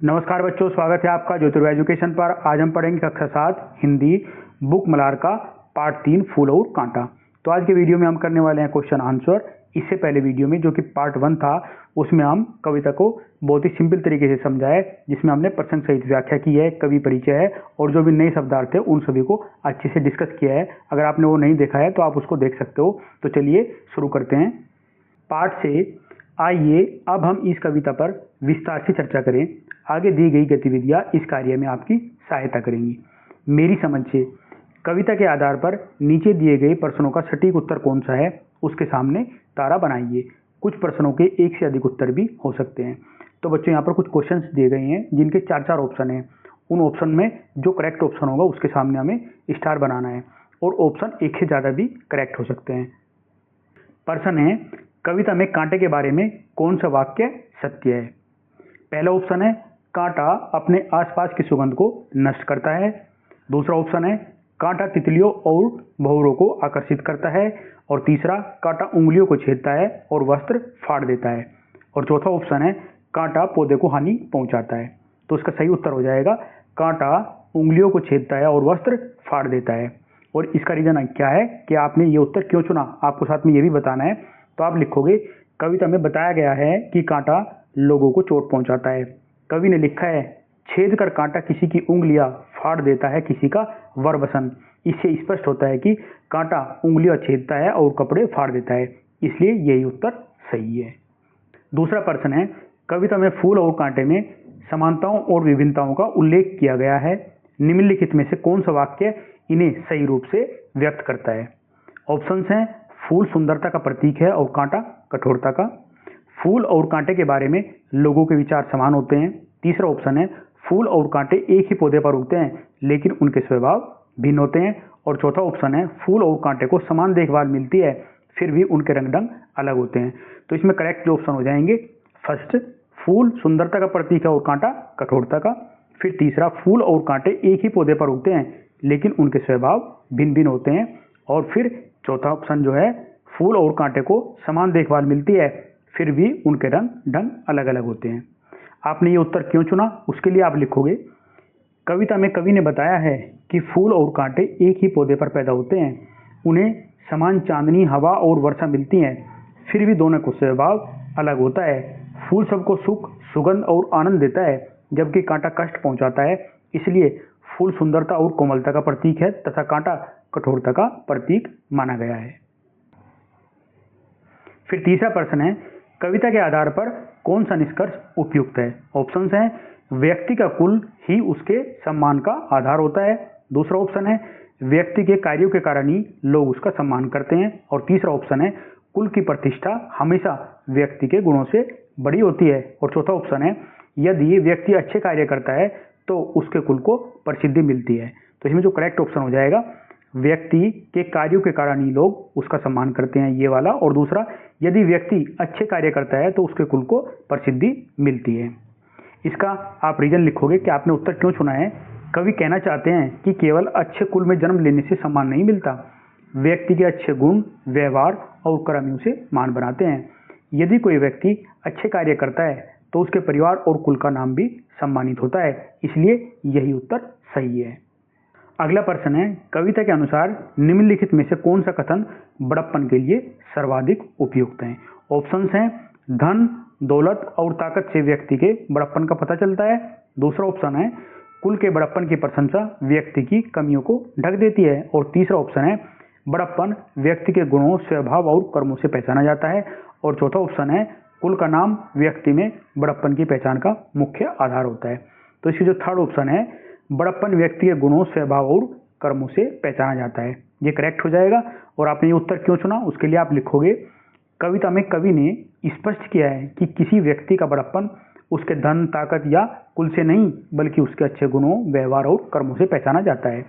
नमस्कार बच्चों, स्वागत है आपका ज्योतिर्वय एजुकेशन पर। आज हम पढ़ेंगे कक्षा 7 हिंदी बुक मल्हार का पार्ट 3 फूल और कांटा। तो आज के वीडियो में हम करने वाले हैं क्वेश्चन आंसर। इससे पहले वीडियो में जो कि पार्ट 1 था उसमें हम कविता को बहुत ही सिंपल तरीके से समझाए, जिसमें हमने प्रसंग सहित व्याख्या की है, कवि परिचय है और जो भी नए शब्दार्थ थे उन सभी को अच्छे से डिस्कस किया है। अगर आपने वो नहीं देखा है तो आप उसको देख सकते हो। तो चलिए शुरू करते हैं पार्ट से। आइए अब हम इस कविता पर विस्तार से चर्चा करें। आगे दी गई गतिविधियां इस कार्य में आपकी सहायता करेंगी। मेरी समझ से कविता के आधार पर नीचे दिए गए प्रश्नों का सटीक उत्तर कौन सा है उसके सामने तारा बनाइए। कुछ प्रश्नों के एक से अधिक उत्तर भी हो सकते हैं। तो बच्चों, यहाँ पर कुछ क्वेश्चंस दिए गए हैं जिनके 4 ऑप्शन हैं। उन ऑप्शन में जो करेक्ट ऑप्शन होगा उसके सामने हमें स्टार बनाना है और ऑप्शन एक से ज़्यादा भी करेक्ट हो सकते हैं। प्रश्न है, कविता में कांटे के बारे में कौन सा वाक्य सत्य है? पहला ऑप्शन है, कांटा अपने आसपास की सुगंध को नष्ट करता है। दूसरा ऑप्शन है, कांटा तितलियों और भंवरों को आकर्षित करता है। और तीसरा, कांटा उंगलियों को छेदता है और वस्त्र फाड़ देता है। और चौथा ऑप्शन है, कांटा पौधे को हानि पहुंचाता है। तो इसका सही उत्तर हो जाएगा, कांटा उंगलियों को छेदता है और वस्त्र फाड़ देता है। और इसका रीजन क्या है कि आपने ये उत्तर क्यों चुना, आपको साथ में ये भी बताना है। तो आप लिखोगे, कविता में बताया गया है कि कांटा लोगों को चोट पहुंचाता है। कवि ने लिखा है, छेद कर कांटा किसी की उंगलियां फाड़ देता है किसी का वरवसन। इससे स्पष्ट होता है कि कांटा उंगलियां छेदता है और कपड़े फाड़ देता है, इसलिए यही उत्तर सही है। दूसरा प्रश्न है, कविता में फूल और कांटे में समानताओं और विभिन्नताओं का उल्लेख किया गया है। निम्नलिखित में से कौन सा वाक्य इन्हें सही रूप से व्यक्त करता है? ऑप्शंस हैं, फूल सुंदरता का प्रतीक है और कांटा कठोरता का। फूल और कांटे के बारे में लोगों के विचार समान होते हैं। तीसरा ऑप्शन है, फूल और कांटे एक ही पौधे पर उगते हैं लेकिन उनके स्वभाव भिन्न होते हैं। और चौथा ऑप्शन है, फूल और कांटे को समान देखभाल मिलती है फिर भी उनके रंग ढंग अलग होते हैं। तो इसमें करेक्ट जो ऑप्शन हो जाएंगे, फर्स्ट फूल सुंदरता का प्रतीक है और कांटा कठोरता का। फिर तीसरा, फूल और कांटे एक ही पौधे पर उगते हैं लेकिन उनके स्वभाव भिन्न भिन्न होते हैं। और फिर चौथा ऑप्शन जो है, फूल और कांटे को समान देखभाल मिलती है फिर भी उनके रंग ढंग अलग अलग होते हैं। आपने ये उत्तर क्यों चुना उसके लिए आप लिखोगे, कविता में कवि ने बताया है कि फूल और कांटे एक ही पौधे पर पैदा होते हैं, उन्हें समान चांदनी, हवा और वर्षा मिलती है फिर भी दोनों का स्वभाव अलग होता है। फूल सबको सुख, सुगंध और आनंद देता है जबकि कांटा कष्ट पहुंचाता है। इसलिए फूल सुंदरता और कोमलता का प्रतीक है तथा कांटा कठोरता का प्रतीक माना गया है। फिर तीसरा प्रश्न है, कविता के आधार पर कौन सा निष्कर्ष उपयुक्त है? ऑप्शंस हैं, व्यक्ति का कुल ही उसके सम्मान का आधार होता है। दूसरा ऑप्शन है, व्यक्ति के कार्यों के कारण ही लोग उसका सम्मान करते हैं। और तीसरा ऑप्शन है, कुल की प्रतिष्ठा हमेशा व्यक्ति के गुणों से बड़ी होती है। और चौथा ऑप्शन है, यदि व्यक्ति अच्छे कार्य करता है तो उसके कुल को प्रसिद्धि मिलती है। तो इसमें जो करेक्ट ऑप्शन हो जाएगा, व्यक्ति के कार्यों के कारण ही लोग उसका सम्मान करते हैं, ये वाला। और दूसरा, यदि व्यक्ति अच्छे कार्य करता है तो उसके कुल को प्रसिद्धि मिलती है। इसका आप रीजन लिखोगे कि आपने उत्तर क्यों चुना है। कवि कहना चाहते हैं कि केवल अच्छे कुल में जन्म लेने से सम्मान नहीं मिलता, व्यक्ति के अच्छे गुण, व्यवहार और कर्म उसे मान बनाते हैं। यदि कोई व्यक्ति अच्छे कार्य करता है तो उसके परिवार और कुल का नाम भी सम्मानित होता है, इसलिए यही उत्तर सही है। अगला प्रश्न है, कविता के अनुसार निम्नलिखित में से कौन सा कथन बड़प्पन के लिए सर्वाधिक उपयुक्त है? ऑप्शंस हैं, धन, दौलत और ताकत से व्यक्ति के बड़प्पन का पता चलता है। दूसरा ऑप्शन है, कुल के बड़प्पन की प्रशंसा व्यक्ति की कमियों को ढक देती है। और तीसरा ऑप्शन है, बड़प्पन व्यक्ति के गुणों, स्वभाव और कर्मों से पहचाना जाता है। और चौथा ऑप्शन है, कुल का नाम व्यक्ति में बड़प्पन की पहचान का मुख्य आधार होता है। तो इसकी जो थर्ड ऑप्शन है, बड़प्पन व्यक्ति के गुणों, स्वभाव और कर्मों से पहचाना जाता है, ये करेक्ट हो जाएगा। और आपने ये उत्तर क्यों चुना उसके लिए आप लिखोगे, कविता में कवि ने स्पष्ट किया है कि किसी व्यक्ति का बड़प्पन उसके धन, ताकत या कुल से नहीं बल्कि उसके अच्छे गुणों, व्यवहार और कर्मों से पहचाना जाता है।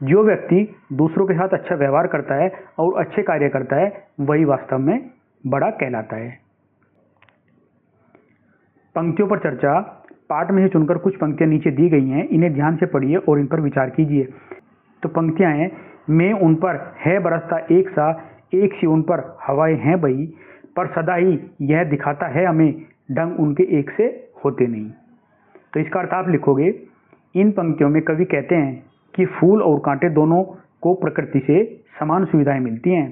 जो व्यक्ति दूसरों के साथ अच्छा व्यवहार करता है और अच्छे कार्य करता है वही वास्तव में बड़ा कहलाता है। पंक्तियों पर चर्चा। पाठ में से चुनकर कुछ पंक्तियां नीचे दी गई हैं, इन्हें ध्यान से पढ़िए और इन पर विचार कीजिए। तो पंक्तियां हैं, मैं उन पर है बरसता एक सा, एक सी उन पर हवाएं हैं बही, पर सदा ही यह दिखाता है हमें ढंग उनके एक से होते नहीं। तो इसका अर्थ आप लिखोगे, इन पंक्तियों में कवि कहते हैं कि फूल और कांटे दोनों को प्रकृति से समान सुविधाएं मिलती हैं।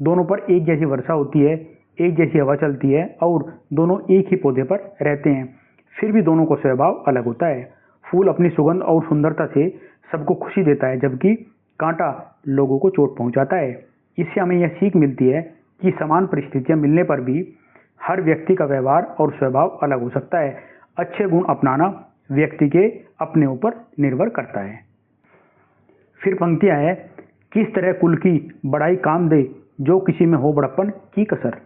दोनों पर एक जैसी वर्षा होती है, एक जैसी हवा चलती है और दोनों एक ही पौधे पर रहते हैं। फिर भी दोनों का स्वभाव अलग होता है। फूल अपनी सुगंध और सुंदरता से सबको खुशी देता है, जबकि कांटा लोगों को चोट पहुंचाता है। इससे हमें यह सीख मिलती है कि समान परिस्थितियां मिलने पर भी हर व्यक्ति का व्यवहार और स्वभाव अलग हो सकता है। अच्छे गुण अपनाना व्यक्ति के अपने ऊपर निर्भर करता है। फिर पंक्तियां है, किस तरह कुल की बड़ाई काम दे, जो किसी में हो बड़प्पन की कसर।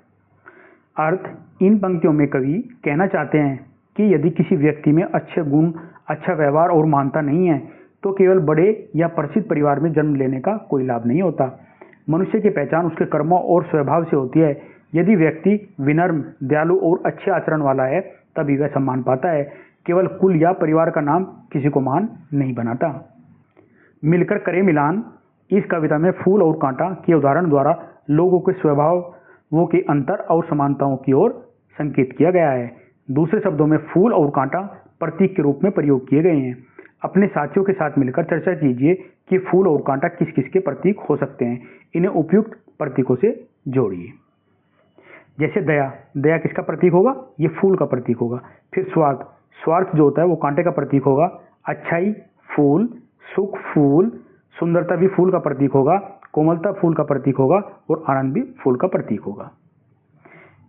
अर्थ, इन पंक्तियों में कवि कहना चाहते हैं कि यदि किसी व्यक्ति में अच्छे गुण, अच्छा व्यवहार और महानता नहीं है तो केवल बड़े या प्रसिद्ध परिवार में जन्म लेने का कोई लाभ नहीं होता। मनुष्य की पहचान उसके कर्मों और स्वभाव से होती है। यदि व्यक्ति विनम्र, दयालु और अच्छे आचरण वाला है तभी वह सम्मान पाता है। केवल कुल या परिवार का नाम किसी को महान नहीं बनाता। मिलकर करे मिलान, इस कविता में फूल और कांटा के उदाहरण द्वारा लोगों के स्वभावों के अंतर और समानताओं की ओर संकेत किया गया है। दूसरे शब्दों में फूल और कांटा प्रतीक के रूप में प्रयोग किए गए हैं। अपने साथियों के साथ मिलकर चर्चा कीजिए कि फूल और कांटा किस किस के प्रतीक हो सकते हैं। इन्हें उपयुक्त प्रतीकों से जोड़िए। जैसे दया, दया किसका प्रतीक होगा? ये फूल का प्रतीक होगा। फिर स्वार्थ, स्वार्थ जो होता है वो कांटे का प्रतीक होगा। अच्छाई फूल, सुख फूल, सुंदरता भी फूल का प्रतीक होगा, कोमलता फूल का प्रतीक होगा और आनंद भी फूल का प्रतीक होगा।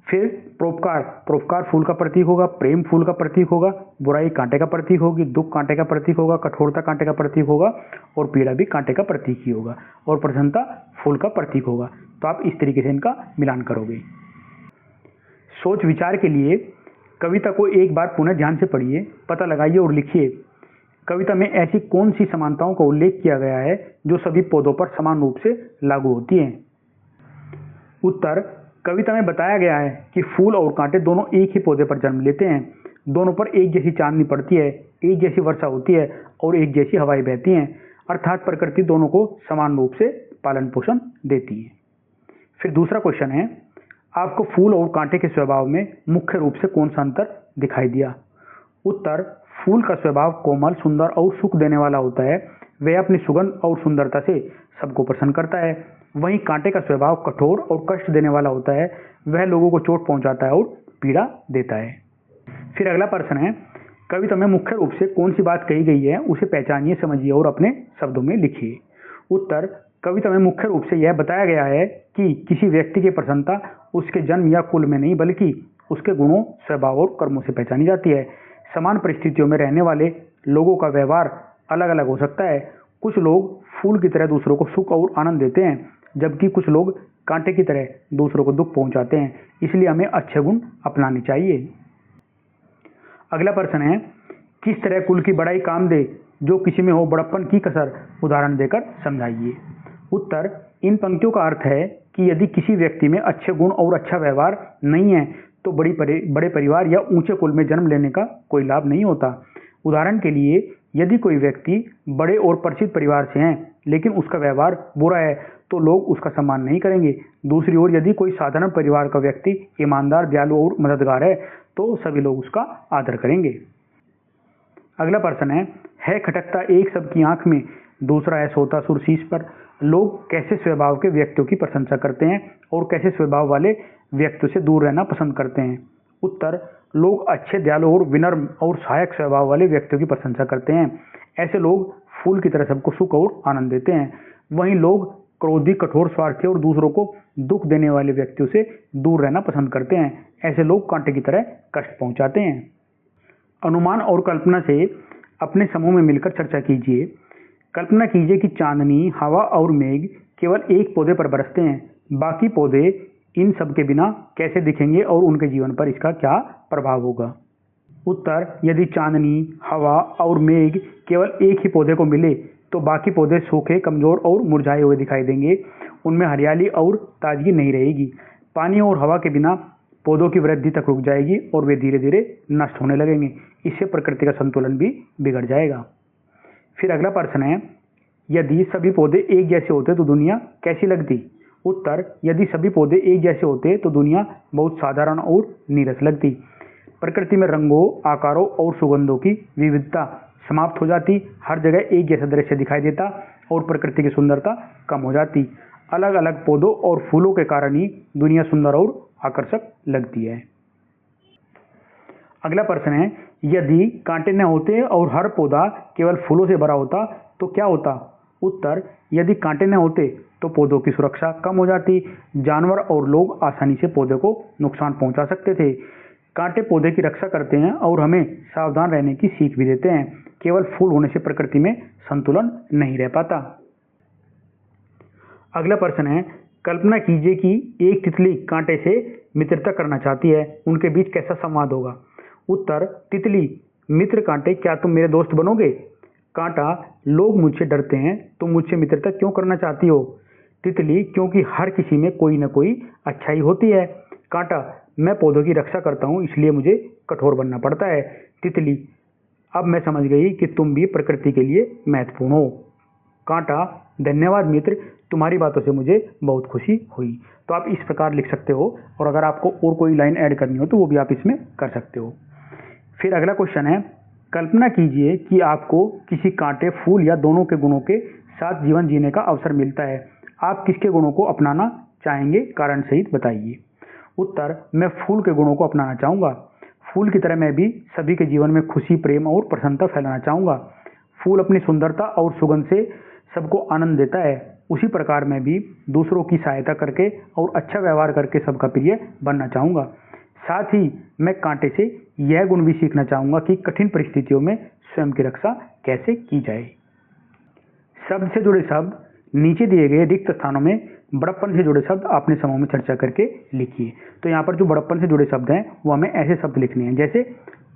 फिर परोपकार, परोपकार फूल का प्रतीक होगा। प्रेम फूल का प्रतीक होगा। बुराई कांटे का प्रतीक होगी। दुख कांटे का प्रतीक होगा। कठोरता कांटे का प्रतीक होगा और पीड़ा भी कांटे का प्रतीक ही होगा। और प्रसन्नता फूल का प्रतीक होगा। तो आप इस तरीके से इनका मिलान करोगे। सोच विचार के लिए कविता को एक बार पुनः ध्यान से पढ़िए, पता लगाइए और लिखिए, कविता में ऐसी कौन सी समानताओं का उल्लेख किया गया है जो सभी पौधों पर समान रूप से लागू होती हैं। उत्तर, कविता में बताया गया है कि फूल और कांटे दोनों एक ही पौधे पर जन्म लेते हैं। दोनों पर एक जैसी चांदनी पड़ती है, एक जैसी वर्षा होती है और एक जैसी हवाएं बहती हैं। अर्थात प्रकृति दोनों को समान रूप से पालन पोषण देती है। फिर दूसरा क्वेश्चन है, आपको फूल और कांटे के स्वभाव में मुख्य रूप से कौन सा अंतर दिखाई दिया? उत्तर, फूल का स्वभाव कोमल, सुंदर और सुख देने वाला होता है। वह अपनी सुगंध और सुंदरता से सबको प्रसन्न करता है। वहीं कांटे का स्वभाव कठोर और कष्ट देने वाला होता है। वह लोगों को चोट पहुंचाता है और पीड़ा देता है। फिर अगला प्रश्न है, कविता में मुख्य रूप से कौन सी बात कही गई है उसे पहचानिए, समझिए और अपने शब्दों में लिखिए। उत्तर, कविता में मुख्य रूप से यह बताया गया है कि किसी व्यक्ति की प्रसन्नता उसके जन्म या कुल में नहीं बल्कि उसके गुणों, स्वभाव और कर्मों से पहचानी जाती है। समान परिस्थितियों में रहने वाले लोगों का व्यवहार अलग अलग हो सकता है। कुछ लोग फूल की तरह दूसरों को सुख और आनंद देते हैं, जबकि कुछ लोग कांटे की तरह दूसरों को दुख पहुंचाते हैं। इसलिए हमें अच्छे गुण अपनाने चाहिए। अगला प्रश्न है, किस तरह कुल की बड़ाई काम दे, जो किसी में हो बड़प्पन की कसर, उदाहरण देकर समझाइए। उत्तर, इन पंक्तियों का अर्थ है कि यदि किसी व्यक्ति में अच्छे गुण और अच्छा व्यवहार नहीं है तो बड़े परिवार या ऊंचे कुल में जन्म लेने का कोई लाभ नहीं होता। उदाहरण के लिए, यदि कोई व्यक्ति बड़े और प्रसिद्ध परिवार से है लेकिन उसका व्यवहार बुरा है तो लोग उसका सम्मान नहीं करेंगे। दूसरी ओर यदि कोई साधारण परिवार का व्यक्ति ईमानदार, दयालु और मददगार है तो सभी लोग उसका आदर करेंगे। अगला प्रश्न है खटकता एक सबकी आंख में, दूसरा है सोता सुर शीश पर। लोग कैसे स्वभाव के व्यक्तियों की प्रशंसा करते हैं और कैसे स्वभाव वाले व्यक्तियों से दूर रहना पसंद करते हैं? उत्तर, लोग अच्छे, दयालु और विनम्र और सहायक स्वभाव वाले व्यक्तियों की प्रशंसा करते हैं। ऐसे लोग फूल की तरह सबको सुख और आनंद देते हैं। वहीं लोग क्रोधी, कठोर, स्वार्थी और दूसरों को दुख देने वाले व्यक्तियों से दूर रहना पसंद करते हैं। ऐसे लोग कांटे की तरह कष्ट पहुंचाते हैं। अनुमान और कल्पना से अपने समूह में मिलकर चर्चा कीजिए। कल्पना कीजिए कि चांदनी, हवा और मेघ केवल एक पौधे पर बरसते हैं। बाकी पौधे इन सब के बिना कैसे दिखेंगे और उनके जीवन पर इसका क्या प्रभाव होगा? उत्तर, यदि चांदनी, हवा और मेघ केवल एक ही पौधे को मिले तो बाकी पौधे सूखे, कमजोर और मुरझाए हुए दिखाई देंगे। उनमें हरियाली और ताजगी नहीं रहेगी। पानी और हवा के बिना पौधों की वृद्धि तक रुक जाएगी और वे धीरे धीरे नष्ट होने लगेंगे। इससे प्रकृति का संतुलन भी बिगड़ जाएगा। फिर अगला प्रश्न है, यदि सभी पौधे एक जैसे होते तो दुनिया कैसी लगती? उत्तर, यदि सभी पौधे एक जैसे होते तो दुनिया बहुत साधारण और नीरस लगती। प्रकृति में रंगों, आकारों और सुगंधों की विविधता समाप्त हो जाती, हर जगह एक जैसा दृश्य दिखाई देता और प्रकृति की सुंदरता कम हो जाती। अलग अलग पौधों और फूलों के कारण ही दुनिया सुंदर और आकर्षक लगती है। अगला प्रश्न है, यदि कांटे न होते और हर पौधा केवल फूलों से भरा होता तो क्या होता? उत्तर, यदि कांटे न होते तो पौधों की सुरक्षा कम हो जाती, जानवर और लोग आसानी से पौधे को नुकसान पहुंचा सकते थे। कांटे पौधे की रक्षा करते हैं और हमें सावधान रहने की सीख भी देते हैं। केवल फूल होने से प्रकृति में संतुलन नहीं रह पाता। अगला प्रश्न है, कल्पना कीजिए कि एक तितली कांटे से मित्रता करना चाहती है, उनके बीच कैसा संवाद होगा? उत्तर, तितली, मित्र कांटे, क्या तुम मेरे दोस्त बनोगे? कांटा, लोग मुझसे डरते हैं, तुम मुझसे मित्रता क्यों करना चाहती हो? तितली, क्योंकि हर किसी में कोई न कोई अच्छाई होती है। कांटा, मैं पौधों की रक्षा करता हूँ, इसलिए मुझे कठोर बनना पड़ता है। तितली, अब मैं समझ गई कि तुम भी प्रकृति के लिए महत्वपूर्ण हो। कांटा, धन्यवाद मित्र, तुम्हारी बातों से मुझे बहुत खुशी हुई। तो आप इस प्रकार लिख सकते हो, और अगर आपको और कोई लाइन ऐड करनी हो तो वो भी आप इसमें कर सकते हो। फिर अगला क्वेश्चन है, कल्पना कीजिए कि आपको किसी कांटे, फूल या दोनों के गुणों के साथ जीवन जीने का अवसर मिलता है। आप किसके गुणों को अपनाना चाहेंगे? कारण सहित बताइए। उत्तर, मैं फूल के गुणों को अपनाना चाहूँगा। फूल की तरह मैं भी सभी के जीवन में खुशी, प्रेम और प्रसन्नता फैलाना चाहूँगा। फूल अपनी सुंदरता और सुगंध से सबको आनंद देता है। उसी प्रकार मैं भी दूसरों की सहायता करके और अच्छा व्यवहार करके सबका प्रिय बनना चाहूँगा। साथ ही मैं कांटे से यह गुण भी सीखना चाहूँगा कि कठिन परिस्थितियों में स्वयं की रक्षा कैसे की जाए। शब्द से जुड़े शब्द नीचे दिए गए रिक्त स्थानों में बड़प्पन से जुड़े शब्द अपने समूह में चर्चा करके लिखिए। तो यहाँ पर जो बड़प्पन से जुड़े शब्द हैं वो हमें ऐसे शब्द लिखने हैं, जैसे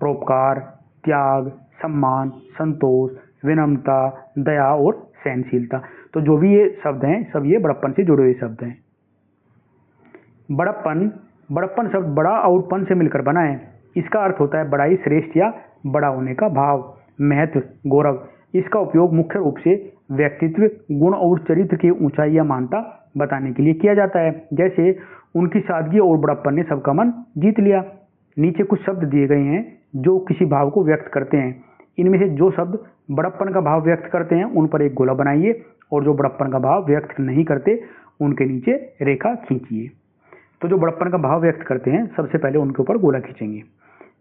परोपकार, त्याग, सम्मान, संतोष, विनम्रता, दया और सहनशीलता। तो जो भी ये शब्द हैं सब ये बड़प्पन से जुड़े हुए शब्द हैं। बड़प्पन शब्द बड़ा और पन से मिलकर बना है। इसका अर्थ होता है बड़ाई, श्रेष्ठ या बड़ा होने का भाव, महत्व, गौरव। इसका उपयोग मुख्य रूप से व्यक्तित्व, गुण और चरित्र की ऊंचाई या महानता बताने के लिए किया जाता है। जैसे उनकी सादगी और बड़प्पन ने सबका मन जीत लिया। नीचे कुछ शब्द दिए गए हैं जो किसी भाव को व्यक्त करते हैं। इनमें से जो शब्द बड़प्पन का भाव व्यक्त करते हैं उन पर एक गोला बनाइए, और जो बड़प्पन का भाव व्यक्त नहीं करते उनके नीचे रेखा खींचिए। तो जो बड़प्पन का भाव व्यक्त करते हैं सबसे पहले उनके ऊपर गोला खींचेंगे।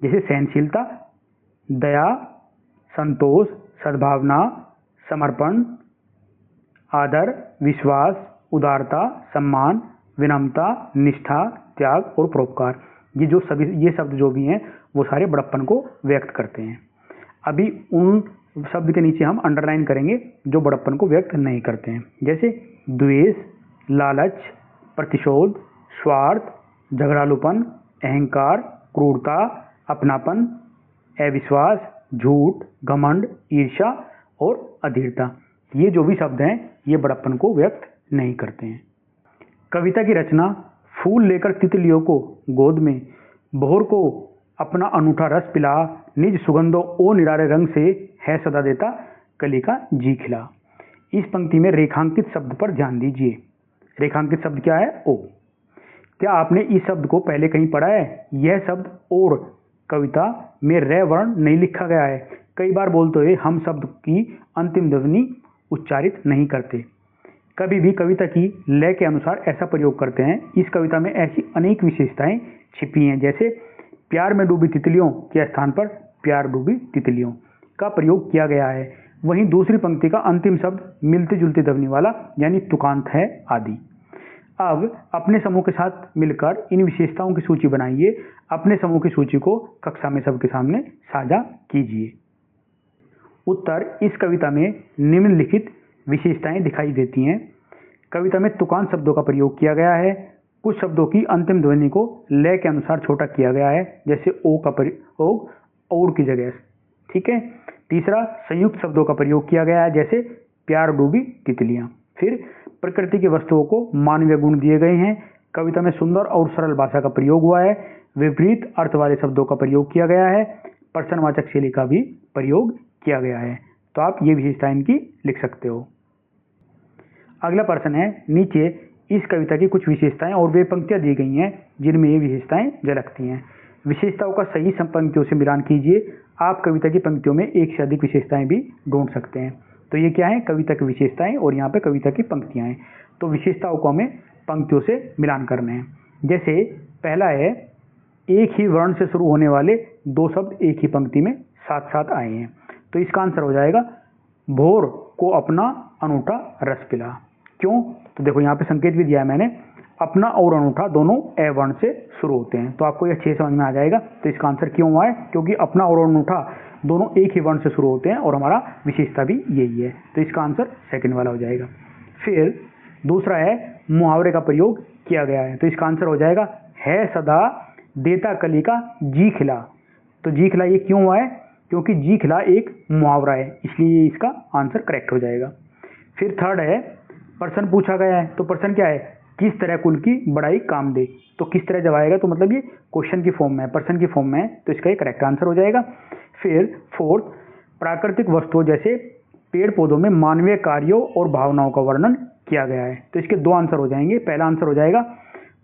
जैसे सहनशीलता, दया, संतोष, सद्भावना, समर्पण, आदर, विश्वास, उदारता, सम्मान, विनम्रता, निष्ठा, त्याग और परोपकार। ये शब्द जो भी हैं वो सारे बड़प्पन को व्यक्त करते हैं। अभी उन शब्द के नीचे हम अंडरलाइन करेंगे जो बड़प्पन को व्यक्त नहीं करते हैं, जैसे द्वेष, लालच, प्रतिशोध, स्वार्थ, झगड़ालूपन, अहंकार, क्रूरता, अपनापन, अविश्वास, झूठ, घमंड, ईर्ष्या और अधीरता। ये जो भी शब्द हैं ये बड़प्पन को व्यक्त नहीं करते हैं। कविता की रचना, फूल लेकर तितलियों को गोद में, भोर को अपना अनूठा रस पिला, निज सुगंधों ओ निराले रंग से है सदा देता कली का जी खिला। इस पंक्ति में रेखांकित शब्द पर ध्यान दीजिए। रेखांकित शब्द क्या है? ओ। क्या आपने इस शब्द को पहले कहीं पढ़ा है? यह शब्द और कविता में रे वर्ण नहीं लिखा गया है। कई बार बोलते हुए हम शब्द की अंतिम ध्वनि उच्चारित नहीं करते। कभी भी कविता की लय के अनुसार ऐसा प्रयोग करते हैं। इस कविता में ऐसी अनेक विशेषताएं छिपी हैं, जैसे प्यार में डूबी तितलियों के स्थान पर प्यार डूबी तितलियों का प्रयोग किया गया है। वहीं दूसरी पंक्ति का अंतिम शब्द मिलती जुलती ध्वनि वाला यानी तुकांत है आदि। अब अपने समूह के साथ मिलकर इन विशेषताओं की सूची बनाइए। अपने समूह की सूची को कक्षा में सबके सामने साझा कीजिए। उत्तर, इस कविता में निम्नलिखित विशेषताएं दिखाई देती हैं। कविता में तुकांत शब्दों का प्रयोग किया गया है। कुछ शब्दों की अंतिम ध्वनि को लय के अनुसार छोटा किया गया है, जैसे ओ का प्रयोग और की जगह। ठीक है। तीसरा, संयुक्त शब्दों का प्रयोग किया गया है, जैसे प्यार डूबी तितलियां। फिर प्रकृति की वस्तुओं को मानवीय गुण दिए गए हैं। कविता में सुंदर और सरल भाषा का प्रयोग हुआ है। विपरीत अर्थ वाले शब्दों का प्रयोग किया गया है। प्रश्नवाचक शैली का भी प्रयोग किया गया है। तो आप ये विशेषताएं इनकी लिख सकते हो। अगला प्रश्न है, नीचे इस कविता की कुछ विशेषताएं और वे पंक्तियां दी गई हैं जिनमें ये विशेषताएं झलकती हैं। विशेषताओं का सही पंक्तियों से मिलान कीजिए। आप कविता की पंक्तियों में एक से अधिक विशेषताएं भी ढूंढ सकते हैं। तो ये क्या है, कविता की विशेषताएं और यहाँ पे कविता की पंक्तियां हैं। तो विशेषताओं को हमें पंक्तियों से मिलान करने हैं। जैसे पहला है, एक ही वर्ण से शुरू होने वाले दो शब्द एक ही पंक्ति में साथ साथ आए हैं। तो इसका आंसर हो जाएगा भोर को अपना अनूठा रस पिला। क्यों? तो देखो यहाँ पे संकेत भी दिया है मैंने, अपना और अनूठा दोनों ए वर्ण से शुरू होते हैं। तो आपको ये अच्छे समझ में आ जाएगा। तो इसका आंसर क्यों हुआ है? क्योंकि अपना और अनूठा दोनों एक ही वर्ण से शुरू होते हैं और हमारा विशेषता भी यही है। तो इसका आंसर सेकंड वाला हो जाएगा। फिर दूसरा है, मुहावरे का प्रयोग किया गया है। तो इसका आंसर हो जाएगा है सदा देता कली का जी खिला। तो जी खिला ये क्यों हुआ है? क्योंकि जी खिला एक मुहावरा है, इसलिए इसका आंसर करेक्ट हो जाएगा। फिर थर्ड है, प्रश्न पूछा गया है। तो प्रश्न क्या है, किस तरह कुल की बड़ाई काम दे। तो किस तरह जब आएगा तो मतलब ये क्वेश्चन की फॉर्म में है, प्रश्न की फॉर्म में है, तो इसका ये करेक्ट आंसर हो जाएगा। फिर फोर्थ, प्राकृतिक वस्तुओं जैसे पेड़ पौधों में मानवीय कार्यों और भावनाओं का वर्णन किया गया है। तो इसके दो आंसर हो जाएंगे। पहला आंसर हो जाएगा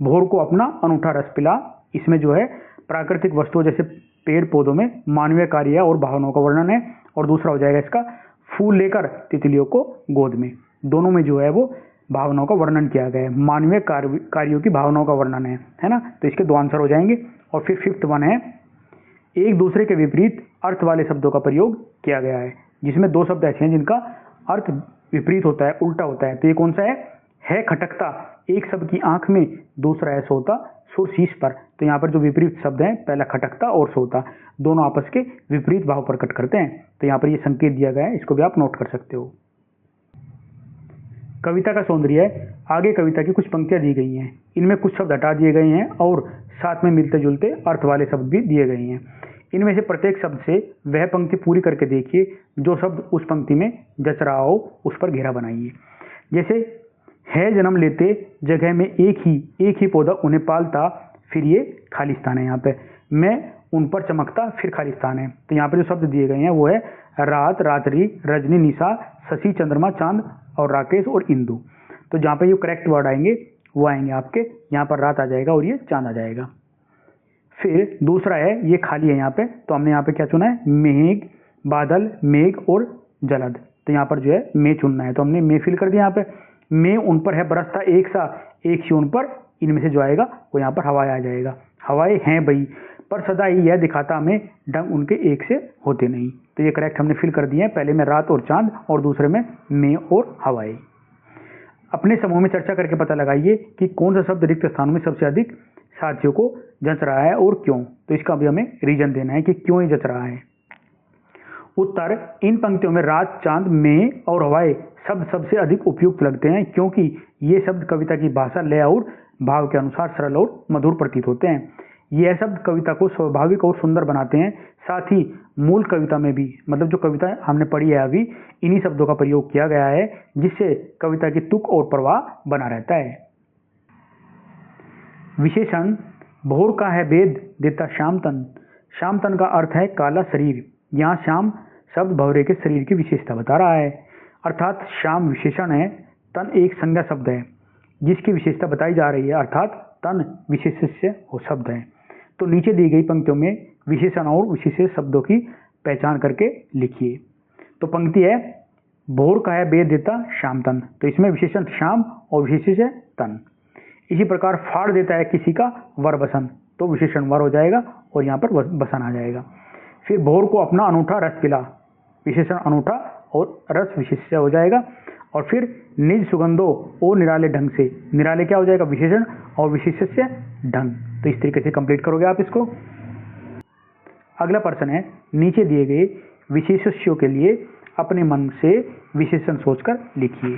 भोर को अपना अनूठा रस पिला। इसमें जो है प्राकृतिक वस्तुओं जैसे पेड़ पौधों में मानवीय कार्य और भावनाओं का वर्णन है। और दूसरा हो जाएगा इसका फूल लेकर तितलियों को गोद में। दोनों में जो है वो भावनाओं का वर्णन किया गया है, मानवीय कार्यों की भावनाओं का वर्णन है ना। तो इसके दो आंसर हो जाएंगे। और फिर फिफ्थ वन है, एक दूसरे के विपरीत अर्थ वाले शब्दों का प्रयोग किया गया है, जिसमें दो शब्द ऐसे हैं जिनका अर्थ विपरीत होता है, उल्टा होता है। तो ये कौन सा है खटकता। एक शब्द की आंख में, दूसरा है सोता सुर शीश पर। तो यहाँ पर जो विपरीत शब्द हैं, पहला खटकता और सोता, दोनों आपस के विपरीत भाव प्रकट करते हैं। तो यहाँ पर ये संकेत दिया गया है, इसको भी आप नोट कर सकते हो। कविता का सौंदर्य है, आगे कविता की कुछ पंक्तियां दी गई हैं, इनमें कुछ शब्द हटा दिए गए हैं और साथ में मिलते जुलते अर्थ वाले शब्द भी दिए गए हैं। इनमें से प्रत्येक शब्द से वह पंक्ति पूरी करके देखिए, जो शब्द उस पंक्ति में जच रहा हो उस पर घेरा बनाइए। जैसे है जन्म लेते जगह में एक ही पौधा उन्हें पालता, फिर ये खालिस्तान है। यहाँ पे मैं उन पर चमकता, फिर खालिस्तान है। तो यहाँ पर जो शब्द दिए गए हैं वो है रात, रात्रि, रजनी, निशा, शशि, चंद्रमा, चांद और राकेश और इंदु। तो जहाँ पे ये करेक्ट वर्ड आएंगे वो आएंगे आपके, यहाँ पर रात आ जाएगा और ये चांद आ जाएगा। फिर दूसरा है, ये खाली है यहाँ पे, तो हमने यहाँ पे क्या चुना है, मेघ, बादल, मेघ और जलद। तो यहाँ पर जो है मे चुनना है, तो हमने मे फिल कर दिया। यहाँ पे मे उन पर है बरसता एक सा, एक सी उन पर, इनमें से जो आएगा वो यहाँ पर हवाएं आ जाएगा। हवाएं हैं भई, पर सदा ही यह दिखाता हमें ढंग उनके एक से होते नहीं। तो ये करेक्ट हमने फिल कर दिए हैं, पहले में रात और चांद और दूसरे में मे और हवाएं। अपने समूह में चर्चा करके पता लगाइए कि कौन सा शब्द रिक्त स्थानों में सबसे अधिक साथियों को जच रहा है और क्यों। तो इसका भी हमें रीजन देना है कि क्यों ये जच रहा है। उत्तर, इन पंक्तियों में रात, चांद, मे और हवाएं शब्द सबसे अधिक उपयुक्त लगते हैं, क्योंकि ये शब्द कविता की भाषा, लय और भाव के अनुसार सरल और मधुर प्रतीत होते हैं। ये शब्द कविता को स्वाभाविक और सुंदर बनाते हैं। साथ ही मूल कविता में भी, मतलब जो कविता हमने पढ़ी है अभी, इन्हीं शब्दों का प्रयोग किया गया है, जिससे कविता की तुक और प्रवाह बना रहता है। विशेषण, भोर का है भेद देता श्याम तन। श्याम तन का अर्थ है काला शरीर। यहाँ श्याम शब्द भंवरे के शरीर की विशेषता बता रहा है, अर्थात श्याम विशेषण है, तन एक संज्ञा शब्द है जिसकी विशेषता बताई जा रही है, अर्थात तन विशेष्य हो शब्द है। तो नीचे दी गई पंक्तियों में विशेषण और विशेष्य शब्दों की पहचान करके लिखिए। तो पंक्ति है, भोर का है भेद देता श्याम तन। तो इसमें विशेषण श्याम और विशेष्य तन। इसी प्रकार फाड़ देता है किसी का वर बसन, तो विशेषण वर हो जाएगा और यहाँ पर बसन आ जाएगा। फिर भोर को अपना अनूठा रस पिला, विशेषण अनूठा और रस विशेष्य हो जाएगा। और फिर निज सुगंधो और निराले ढंग से, निराले क्या हो जाएगा, विशेषण और विशेष्य ढंग। तो इस तरीके से कंप्लीट करोगे आप इसको। अगला प्रश्न है, नीचे दिए गए विशेष्यों के लिए अपने मन से विशेषण सोचकर लिखिए।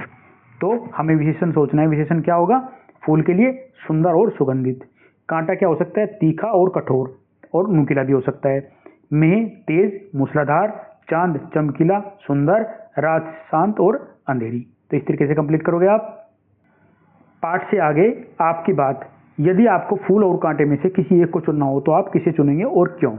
तो हमें विशेषण सोचना है। विशेषण क्या होगा, फूल के लिए सुंदर और सुगंधित। कांटा क्या हो सकता है, तीखा और कठोर और नुकीला भी हो सकता है। मेह तेज मूसलाधार, चांद चमकीला सुंदर, रात शांत और अंधेरी। तो इस तरीके से कंप्लीट करोगे आप। पाठ से आगे आपकी बात, यदि आपको फूल और कांटे में से किसी एक को चुनना हो तो आप किसे चुनेंगे और क्यों।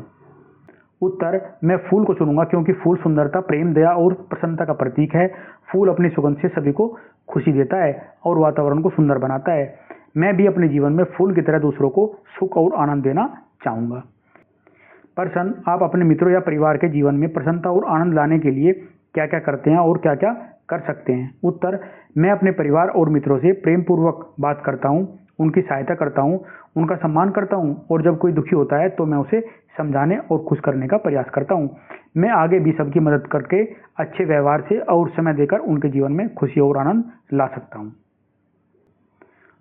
उत्तर, मैं फूल को चुनूंगा, क्योंकि फूल सुंदरता, प्रेम, दया और प्रसन्नता का प्रतीक है। फूल अपनी सुगंध से सभी को खुशी देता है और वातावरण को सुंदर बनाता है। मैं भी अपने जीवन में फूल की तरह दूसरों को सुख और आनंद देना चाहूंगा। प्रश्न, आप अपने मित्रों या परिवार के जीवन में प्रसन्नता और आनंद लाने के लिए क्या क्या करते हैं और क्या क्या कर सकते हैं? उत्तर, मैं अपने परिवार और मित्रों से प्रेम पूर्वक बात करता हूँ, उनकी सहायता करता हूँ, उनका सम्मान करता हूँ और जब कोई दुखी होता है तो मैं उसे समझाने और खुश करने का प्रयास करता हूँ। मैं आगे भी सबकी मदद करके अच्छे व्यवहार से और समय देकर उनके जीवन में खुशी और आनंद ला सकता हूँ।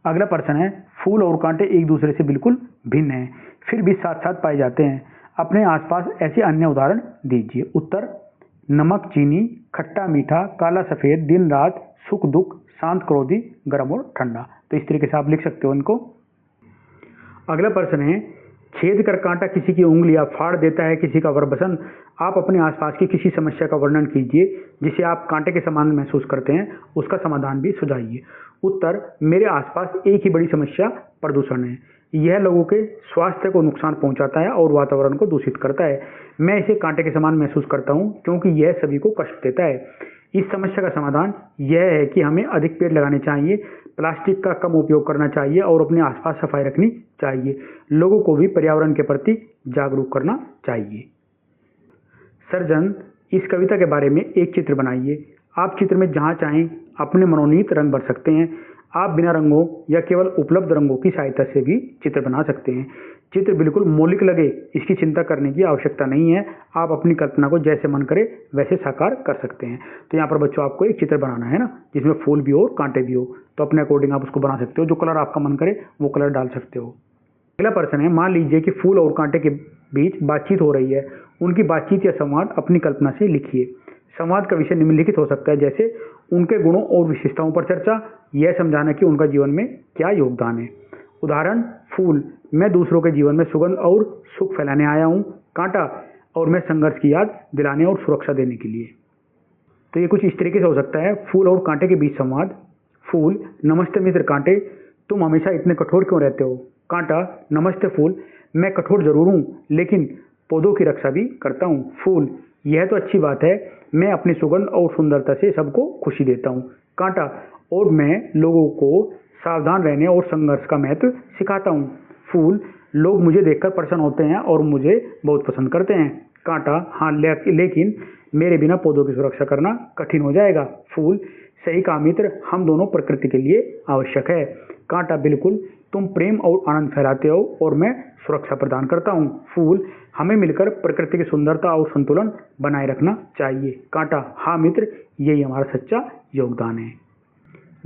अगला प्रश्न है, फूल और कांटे एक दूसरे से बिल्कुल भिन्न हैं, फिर भी साथ साथ पाए जाते हैं। अपने आसपास ऐसे अन्य उदाहरण दीजिए। उत्तर, नमक चीनी, खट्टा मीठा, काला सफेद, दिन रात, सुख दुख, शांत क्रोधी, गर्म और ठंडा। तो इस तरीके से आप लिख सकते हो इनको। अगला प्रश्न है, छेद कर कांटा किसी की उंगली या फाड़ देता है किसी का वरबसन। आप अपने आसपास की किसी समस्या का वर्णन कीजिए जिसे आप कांटे के समान महसूस करते हैं, उसका समाधान भी सुझाइए। उत्तर, मेरे आसपास एक ही बड़ी समस्या प्रदूषण है। यह लोगों के स्वास्थ्य को नुकसान पहुंचाता है और वातावरण को दूषित करता है। मैं इसे कांटे के समान महसूस करता हूं क्योंकि यह सभी को कष्ट देता है। इस समस्या का समाधान यह है कि हमें अधिक पेड़ लगाने चाहिए, प्लास्टिक का कम उपयोग करना चाहिए और अपने आसपास सफाई रखनी चाहिए। लोगों को भी पर्यावरण के प्रति जागरूक करना चाहिए। सर्जन, इस कविता के बारे में एक चित्र बनाइए। आप चित्र में जहां चाहें अपने मनोनीत रंग भर सकते हैं। आप बिना रंगों या केवल उपलब्ध रंगों की सहायता से भी चित्र बना सकते हैं। चित्र बिल्कुल मौलिक लगे, इसकी चिंता करने की आवश्यकता नहीं है। आप अपनी कल्पना को जैसे मन करे वैसे साकार कर सकते हैं। तो यहाँ पर बच्चों आपको एक चित्र बनाना है ना, जिसमें फूल भी हो और कांटे भी हो, तो अपने अकॉर्डिंग आप उसको बना सकते हो। जो कलर आपका मन करे वो कलर डाल सकते हो। अगला प्रश्न है, मान लीजिए कि फूल और कांटे के बीच बातचीत हो रही है। उनकी बातचीत या संवाद अपनी कल्पना से लिखिए। संवाद का विषय निम्नलिखित हो सकता है, जैसे उनके गुणों और विशेषताओं पर चर्चा, यह समझाना कि उनका जीवन में क्या योगदान है। उदाहरण, फूल, मैं दूसरों के जीवन में सुगंध और सुख फैलाने आया हूँ। कांटा, और मैं संघर्ष की याद दिलाने और सुरक्षा देने के लिए। तो ये कुछ इस तरीके से हो सकता है, फूल और कांटे के बीच संवाद। फूल, नमस्ते मित्र कांटे, तुम हमेशा इतने कठोर क्यों रहते हो? कांटा, नमस्ते फूल, मैं कठोर जरूर हूँ लेकिन पौधों की रक्षा भी करता हूँ। फूल, यह तो अच्छी बात है, मैं अपनी सुगंध और सुंदरता से सबको खुशी देता हूँ। कांटा, और मैं लोगों को सावधान रहने और संघर्ष का महत्व सिखाता हूँ। फूल, लोग मुझे देखकर प्रसन्न होते हैं और मुझे बहुत पसंद करते हैं। कांटा, हाँ लेकिन मेरे बिना पौधों की सुरक्षा करना कठिन हो जाएगा। फूल, सही कहा मित्र, हम दोनों प्रकृति के लिए आवश्यक है। कांटा, बिल्कुल, तुम प्रेम और आनंद फैलाते हो और मैं सुरक्षा प्रदान करता हूँ। फूल, हमें मिलकर प्रकृति की सुंदरता और संतुलन बनाए रखना चाहिए। कांटा, हाँ मित्र, यही हमारा सच्चा योगदान है।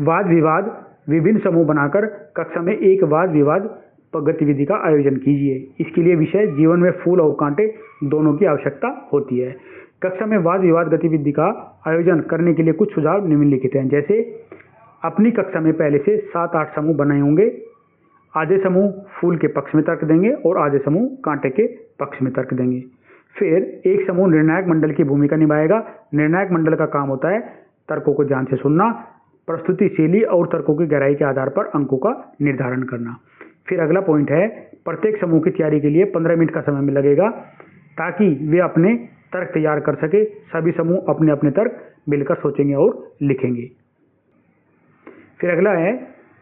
वाद विवाद, विभिन्न समूह बनाकर कक्षा में एक वाद विवाद गतिविधि का आयोजन कीजिए। इसके लिए विषय, जीवन में फूल और कांटे दोनों की आवश्यकता होती है। कक्षा में वाद विवाद गतिविधि का आयोजन करने के लिए कुछ सुझाव निम्नलिखित हैं, जैसे अपनी कक्षा में पहले से 7-8 समूह बनाए होंगे। आधे समूह फूल के पक्ष में तर्क देंगे और आधे समूह कांटे के पक्ष में तर्क देंगे। फिर एक समूह निर्णायक मंडल की भूमिका निभाएगा। निर्णायक मंडल का काम होता है तर्कों को ध्यान से सुनना, प्रस्तुति शैली और तर्कों की गहराई के आधार पर अंकों का निर्धारण करना। फिर अगला पॉइंट है, प्रत्येक समूह की तैयारी के लिए 15 मिनट का समय लगेगा ताकि वे अपने तर्क तैयार कर सके। सभी समूह अपने अपने तर्क मिलकर सोचेंगे और लिखेंगे। फिर अगला है,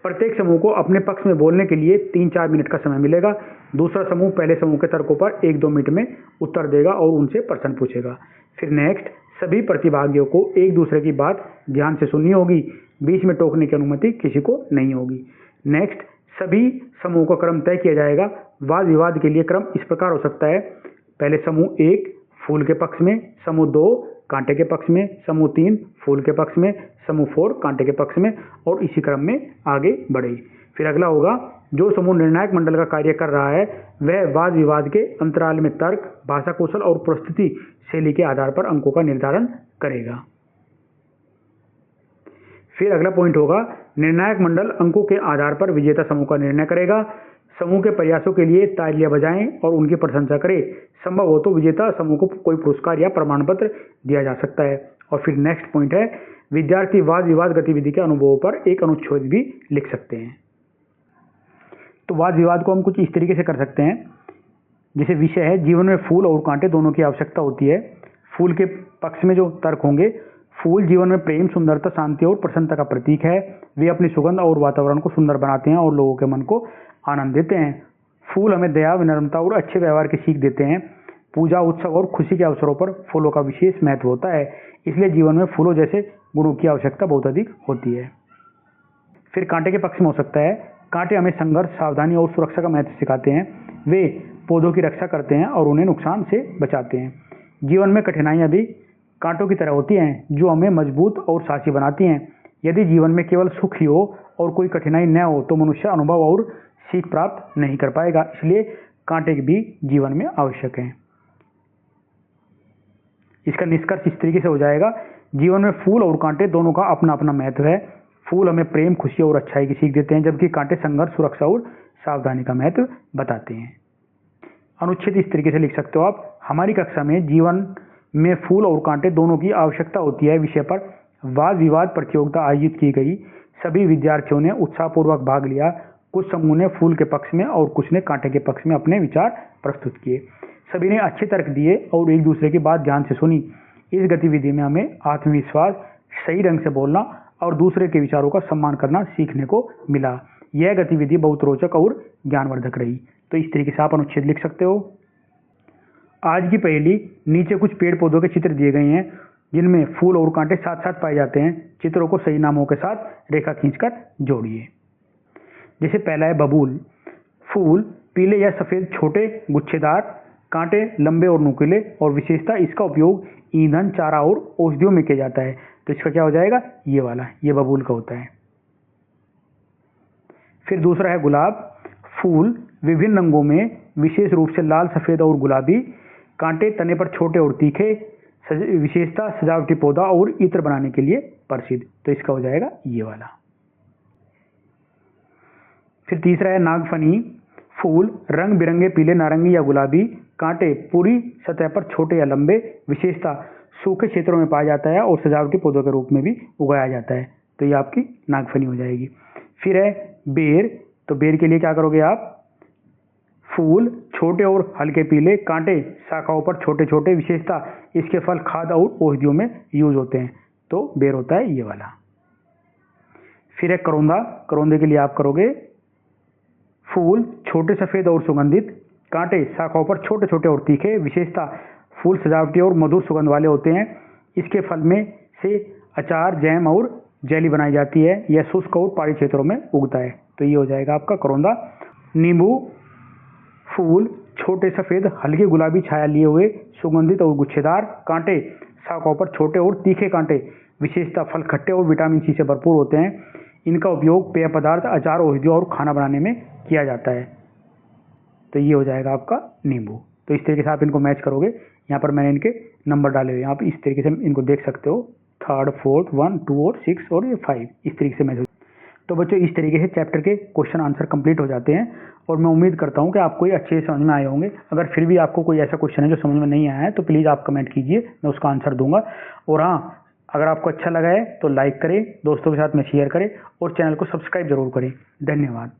प्रत्येक समूह को अपने पक्ष में बोलने के लिए 3-4 मिनट का समय मिलेगा। दूसरा समूह पहले समूह के तर्कों पर 1-2 मिनट में उत्तर देगा और उनसे प्रश्न पूछेगा। फिर नेक्स्ट, सभी प्रतिभागियों को एक दूसरे की बात ध्यान से सुननी होगी, बीच में टोकने की अनुमति किसी को नहीं होगी। नेक्स्ट, सभी समूह का क्रम तय किया जाएगा। वाद विवाद के लिए क्रम इस प्रकार हो सकता है, पहले समूह 1 फूल के पक्ष में, समूह 2 कांटे के पक्ष में, समूह 3 फूल के पक्ष में, समूह 4 कांटे के पक्ष में, और इसी क्रम में आगे बढ़े। फिर अगला होगा, जो समूह निर्णायक मंडल का कार्य कर रहा है वह वाद विवाद के अंतराल में तर्क, भाषा कौशल और प्रस्तुति शैली के आधार पर अंकों का निर्धारण करेगा। फिर अगला पॉइंट होगा, निर्णायक मंडल अंकों के आधार पर विजेता समूह का निर्णय करेगा। समूह के प्रयासों के लिए तालियां बजाएं और उनकी प्रशंसा करें। संभव हो तो विजेता समूह को कोई पुरस्कार या प्रमाण पत्र दिया जा सकता है। और फिर नेक्स्ट पॉइंट है, विद्यार्थी वाद विवाद गतिविधि के अनुभवों पर एक अनुच्छेद भी लिख सकते हैं। तो वाद विवाद को हम कुछ इस तरीके से कर सकते हैं, जैसे विषय है, जीवन में फूल और कांटे दोनों की आवश्यकता होती है। फूल के पक्ष में जो तर्क होंगे, फूल जीवन में प्रेम, सुंदरता, शांति और प्रसन्नता का प्रतीक है। वे अपनी सुगंध और वातावरण को सुंदर बनाते हैं और लोगों के मन को आनंद देते हैं। फूल हमें दया, विनम्रता और अच्छे व्यवहार की सीख देते हैं। पूजा, उत्सव और खुशी के अवसरों पर फूलों का विशेष महत्व होता है। इसलिए जीवन में फूलों जैसे गुणों की आवश्यकता बहुत अधिक होती है। फिर कांटे के पक्ष में हो सकता है, कांटे हमें संघर्ष, सावधानी और सुरक्षा का महत्व सिखाते हैं। वे पौधों की रक्षा करते हैं और उन्हें नुकसान से बचाते हैं। जीवन में कठिनाइयां भी कांटों की तरह होती हैं, जो हमें मजबूत और साहसी बनाती हैं। यदि जीवन में केवल सुख ही हो और कोई कठिनाई न हो तो मनुष्य अनुभव और सीख प्राप्त नहीं कर पाएगा। इसलिए कांटे भी जीवन में आवश्यक हैं। इसका निष्कर्ष इस तरीके से हो जाएगा, जीवन में फूल और कांटे दोनों का अपना अपना महत्व है। फूल हमें प्रेम, खुशी और अच्छाई की सीख देते हैं, जबकि कांटे संघर्ष, सुरक्षा और सावधानी का महत्व बताते हैं। अनुच्छेद इस तरीके से लिख सकते हो आप, हमारी कक्षा में जीवन में फूल और कांटे दोनों की आवश्यकता होती है विषय पर वाद विवाद प्रतियोगिता आयोजित की गई। सभी विद्यार्थियों ने उत्साहपूर्वक भाग लिया। कुछ समूह ने फूल के पक्ष में और कुछ ने कांटे के पक्ष में अपने विचार प्रस्तुत किए। सभी ने अच्छे तर्क दिए और एक दूसरे की बात ध्यान से सुनी। इस गतिविधि में हमें आत्मविश्वास, सही ढंग से बोलना और दूसरे के विचारों का सम्मान करना सीखने को मिला। यह गतिविधि बहुत रोचक और ज्ञानवर्धक रही। तो इस तरीके से आप अनुच्छेद लिख सकते हो। आज की पहेली, नीचे कुछ पेड़ पौधों के चित्र दिए गए हैं जिनमें फूल और कांटे साथ साथ पाए जाते हैं। चित्रों को सही नामों के साथ रेखा खींचकर जोड़िए। जैसे पहला है बबूल। फूल पीले या सफेद, छोटे, गुच्छेदार, कांटे लंबे और नुकीले और विशेषता इसका उपयोग ईंधन, चारा और औषधियों में किया जाता है। तो इसका क्या हो जाएगा, ये वाला, ये बबूल का होता है। फिर दूसरा है गुलाब। फूल विभिन्न रंगों में, विशेष रूप से लाल, सफेद और गुलाबी। कांटे तने पर छोटे और तीखे। विशेषता सजावटी पौधा और इत्र बनाने के लिए प्रसिद्ध। तो इसका हो जाएगा ये वाला। फिर तीसरा है नागफनी। फूल रंग बिरंगे, पीले, नारंगी या गुलाबी। कांटे पूरी सतह पर छोटे या लंबे। विशेषता सूखे क्षेत्रों में पाया जाता है और सजावटी पौधों के रूप में भी उगाया जाता है। तो ये आपकी नागफनी हो जाएगी। फिर है बेर। तो बेर के लिए क्या करोगे आप, फूल छोटे और हल्के पीले, कांटे शाखाओं पर छोटे छोटे। विशेषता इसके फल खाद्य और औषधियों में यूज होते हैं। तो बेर होता है ये वाला। फिर है करौंदा। करौंदे के लिए आप करोगे, फूल छोटे, सफेद और सुगंधित। कांटे शाखाओं पर छोटे छोटे और तीखे। विशेषता फूल सजावटी और मधुर सुगंध वाले होते हैं। इसके फल में से अचार, जैम और जेली बनाई जाती है। यह शुष्क और पहाड़ी क्षेत्रों में उगता है। तो ये हो जाएगा आपका करौंदा। नींबू। फूल छोटे, सफेद, हल्के गुलाबी छाया लिए हुए, सुगंधित और गुच्छेदार। कांटे शाखाओं पर छोटे और तीखे कांटे। विशेषता फल खट्टे और विटामिन सी से भरपूर होते हैं। इनका उपयोग पेय पदार्थ, अचार, औषधियों और खाना बनाने में किया जाता है। तो ये हो जाएगा आपका नींबू। तो इस तरीके से आप इनको मैच करोगे। यहाँ पर मैंने इनके नंबर डाले हुए हैं, आप इस तरीके से इनको देख सकते हो। 3rd, 4th, 1, 2 और 6 और ये 5, इस तरीके से मैच हो। तो बच्चों इस तरीके से चैप्टर के क्वेश्चन आंसर कंप्लीट हो जाते हैं और मैं उम्मीद करता हूँ कि आपको ये अच्छे से समझ में आए होंगे। अगर फिर भी आपको कोई ऐसा क्वेश्चन है जो समझ में नहीं आया है तो प्लीज़ आप कमेंट कीजिए, मैं उसका आंसर दूंगा। और हाँ, अगर आपको अच्छा लगा है तो लाइक करें, दोस्तों के साथ में शेयर करें और चैनल को सब्सक्राइब जरूर करें। धन्यवाद।